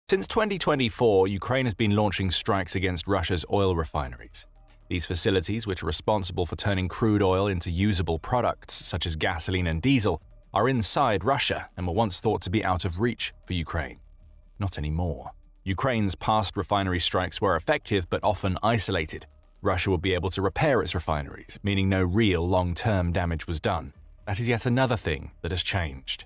Since 2024, Ukraine has been launching strikes against Russia's oil refineries. These facilities, which are responsible for turning crude oil into usable products such as gasoline and diesel, are inside Russia and were once thought to be out of reach for Ukraine. Not anymore. Ukraine's past refinery strikes were effective but often isolated. Russia would be able to repair its refineries, meaning no real long-term damage was done. That is yet another thing that has changed.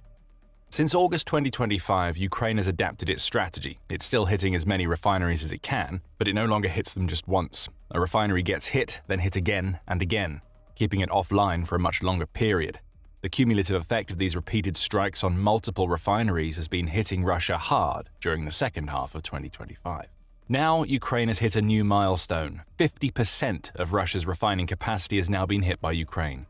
Since August 2025, Ukraine has adapted its strategy. It's still hitting as many refineries as it can, but it no longer hits them just once. A refinery gets hit, then hit again and again, keeping it offline for a much longer period. The cumulative effect of these repeated strikes on multiple refineries has been hitting Russia hard during the second half of 2025. Now, Ukraine has hit a new milestone. 50% of Russia's refining capacity has now been hit by Ukraine.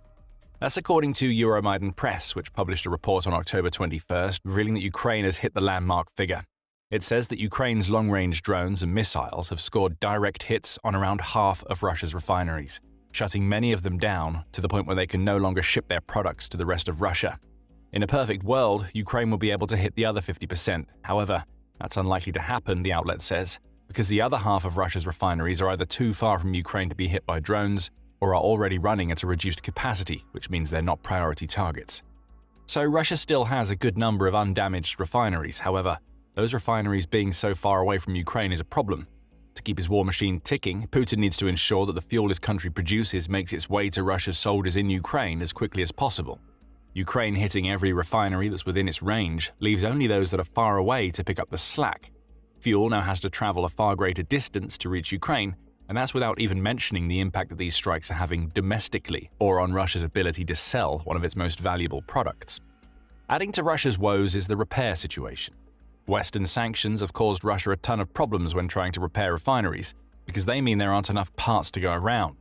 That's according to Euromaidan Press, which published a report on October 21st, revealing that Ukraine has hit the landmark figure. It says that Ukraine's long-range drones and missiles have scored direct hits on around half of Russia's refineries, shutting many of them down to the point where they can no longer ship their products to the rest of Russia. In a perfect world, Ukraine will be able to hit the other 50%. However, that's unlikely to happen, the outlet says, because the other half of Russia's refineries are either too far from Ukraine to be hit by drones, or are already running at a reduced capacity, which means they're not priority targets. So Russia still has a good number of undamaged refineries. However, those refineries being so far away from Ukraine is a problem. To keep his war machine ticking, Putin needs to ensure that the fuel his country produces makes its way to Russia's soldiers in Ukraine as quickly as possible. Ukraine hitting every refinery that's within its range leaves only those that are far away to pick up the slack. Fuel now has to travel a far greater distance to reach Ukraine, and that's without even mentioning the impact that these strikes are having domestically or on Russia's ability to sell one of its most valuable products. Adding to Russia's woes is the repair situation. Western sanctions have caused Russia a ton of problems when trying to repair refineries, because they mean there aren't enough parts to go around.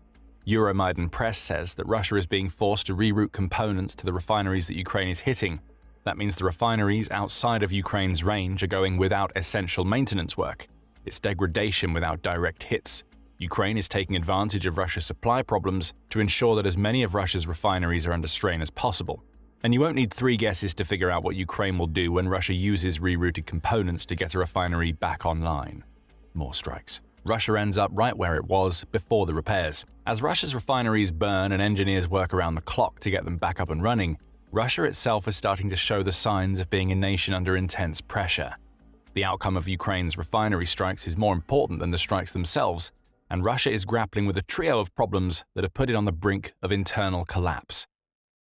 Euromaidan Press says that Russia is being forced to reroute components to the refineries that Ukraine is hitting. That means the refineries outside of Ukraine's range are going without essential maintenance work. It's degradation without direct hits. Ukraine is taking advantage of Russia's supply problems to ensure that as many of Russia's refineries are under strain as possible. And you won't need 3 guesses to figure out what Ukraine will do when Russia uses rerouted components to get a refinery back online. More strikes. Russia ends up right where it was before the repairs. As Russia's refineries burn and engineers work around the clock to get them back up and running, Russia itself is starting to show the signs of being a nation under intense pressure. The outcome of Ukraine's refinery strikes is more important than the strikes themselves, and Russia is grappling with a trio of problems that have put it on the brink of internal collapse.